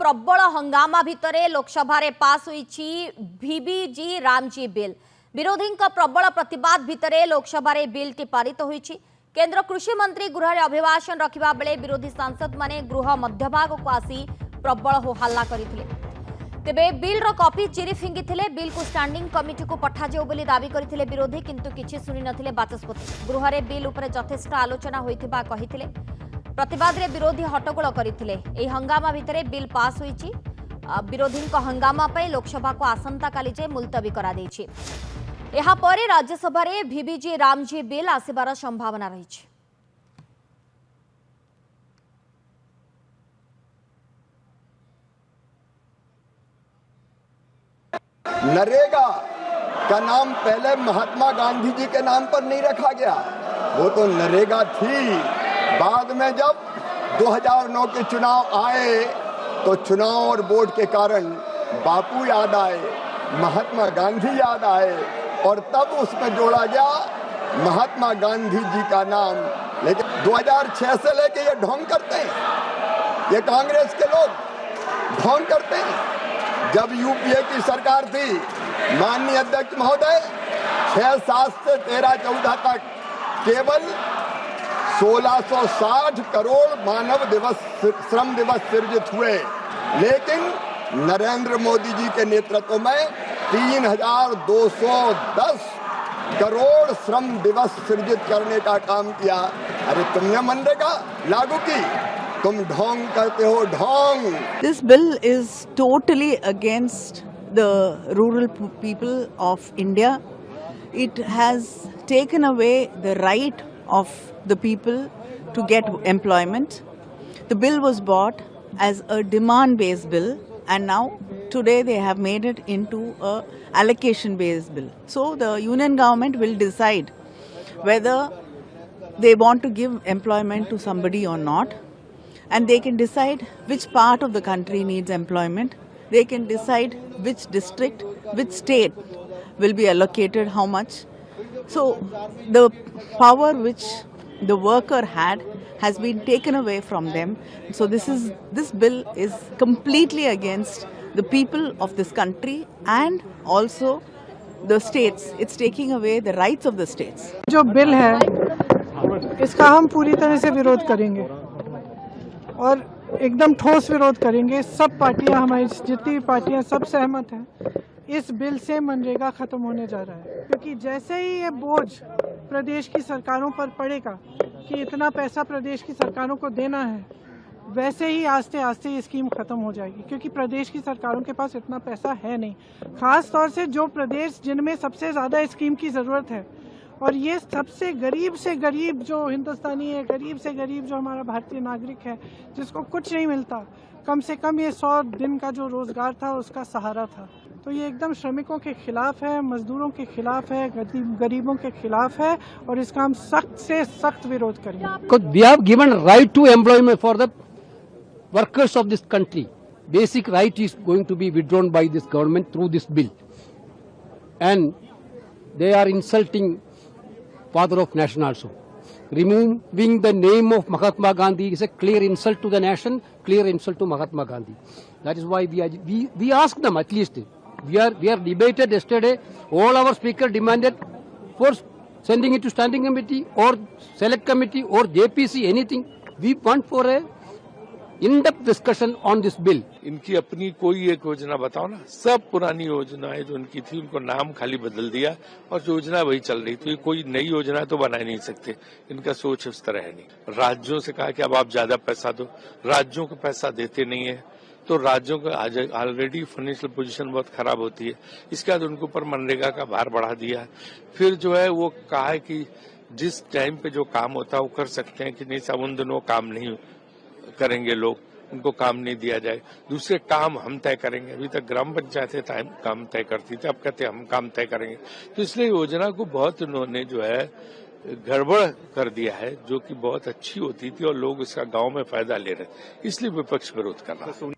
प्रबल हंगामा भितरे लोकसभा रे पास होईची वीबीजी रामजी बिल। विरोधी प्रबल प्रतिवाद भितरे लोकसभा रे बिल टी पारित होईची। केंद्र कृषि मंत्री गृह रे अभिभाषण रखिबा बेले विरोधी सांसद माने गृह मध्यभाग को आसी प्रबल हो हल्ला करथिले। तेबे बिल रो कॉपी चिरी फिंगिथिले। बिल को स्टैंडिंग कमिटी को पठा जाऊ बोली दाबी करथिले विरोधी, किंतु किछि सुनि नथिले बाचस्पति। गृह रे बिल उपरे यथेष्ट आलोचना होइथिबा कहिथिले। प्रतिवाद रे विरोधी हट्टगोल करथिले। एही हंगामा भितरे बिल पास होईची। विरोधी हंगामा पे लोकसभा को आसंता काली जे मुलतवी करा देछि। एहा परे राज्यसभा रे वीबीजी रामजी बिल आसिबार संभावना रहिछि। नरेगा का नाम पहले महात्मा गांधी जी के नाम पर नहीं रखा गया, वो तो नरेगा थी। बाद में जब 2009 के चुनाव आए तो चुनाव और वोट के कारण बापू याद आए, महात्मा गांधी याद आए और तब उसमें जोड़ा गया महात्मा गांधी जी का नाम। लेकिन 2006 से लेके ये ढोंग करते हैं, ये कांग्रेस के लोग ढोंग करते हैं। जब यूपीए की सरकार थी, माननीय अध्यक्ष महोदय, 6, 7 से 13, 14 तक केवल 1660 करोड़ मानव दिवस श्रम दिवस सृजित हुए, लेकिन नरेंद्र मोदी जी के नेतृत्व में 3210 करोड़ श्रम दिवस सृजित करने का काम किया। अरे तुमने मनरेगा लागू की, तुम ढोंग करते हो, ढोंग। This bill is totally against the rural people of India. It has taken away the right of the people to get employment. The bill was bought as a demand-based bill, and now today they have made it into a allocation-based bill. So the union government will decide whether they want to give employment to somebody or not, and they can decide which part of the country needs employment. They can decide which district, which state will be allocated how much. So the power which the worker had has been taken away from them. So this bill is completely against the people of this country and also the states. It's taking away the rights of the states. जो bill है इसका हम पूरी तरह से विरोध करेंगे और एकदम ठोस विरोध करेंगे। सब पार्टियां, हमारी जितनी पार्टियां, सब सहमत हैं। इस बिल से मनरेगा खत्म होने जा रहा है, क्योंकि जैसे ही ये बोझ प्रदेश की सरकारों पर पड़ेगा कि इतना पैसा प्रदेश की सरकारों को देना है, वैसे ही आस्ते आस्ते ये स्कीम खत्म हो जाएगी, क्योंकि प्रदेश की सरकारों के पास इतना पैसा है नहीं। खास तौर से जो प्रदेश जिनमें सबसे ज़्यादा स्कीम की ज़रूरत है, और ये सबसे गरीब जो हिंदुस्तानी है, गरीब से गरीब जो हमारा भारतीय नागरिक है, जिसको कुछ नहीं मिलता, कम से कम ये 100 दिन का जो रोजगार था उसका सहारा था। तो ये एकदम श्रमिकों के खिलाफ है, मजदूरों के खिलाफ है, गरीबों के खिलाफ है, और इसका हम सख्त से सख्त विरोध करेंगे। We have given right to employment for the workers of this country. Basic right is going to be withdrawn by this government through this bill, and they are insulting father of nation also. Removing the name of Mahatma Gandhi is a clear insult to the nation, clear insult to Mahatma Gandhi. That is why we asked them, at least. We are debated yesterday. All our speaker demanded for sending it to standing committee or select committee or JPC, anything. We want for a in-depth discussion on this bill. इनकी अपनी कोई एक योजना बताओ ना। सब पुरानी योजनाएं जो इनकी थी, उनको नाम खाली बदल दिया और योजना वही चल रही थी। कोई नई योजना तो बना ही नहीं सकते, इनका सोच उस तरह है नहीं। राज्यों से कहा कि अब आप ज्यादा पैसा दो, राज्यों को पैसा देते नहीं है, तो राज्यों का ऑलरेडी फाइनेंशियल पोजीशन बहुत खराब होती है। इसके बाद उनके ऊपर मनरेगा का भार बढ़ा दिया। फिर जो है वो कहा है कि जिस टाइम पे जो काम होता है वो कर सकते हैं, कि नहीं साहब उन दिनों काम नहीं करेंगे लोग, उनको काम नहीं दिया जाए, दूसरे काम हम तय करेंगे। अभी तक ग्राम पंचायतें काम तय करती थी, अब कहते हम काम तय करेंगे। तो इसलिए योजना को बहुत उन्होंने जो है गड़बड़ कर दिया है, जो कि बहुत अच्छी होती थी और लोग इसका गांव में फायदा ले रहे, इसलिए विपक्ष विरोध कर रहा है।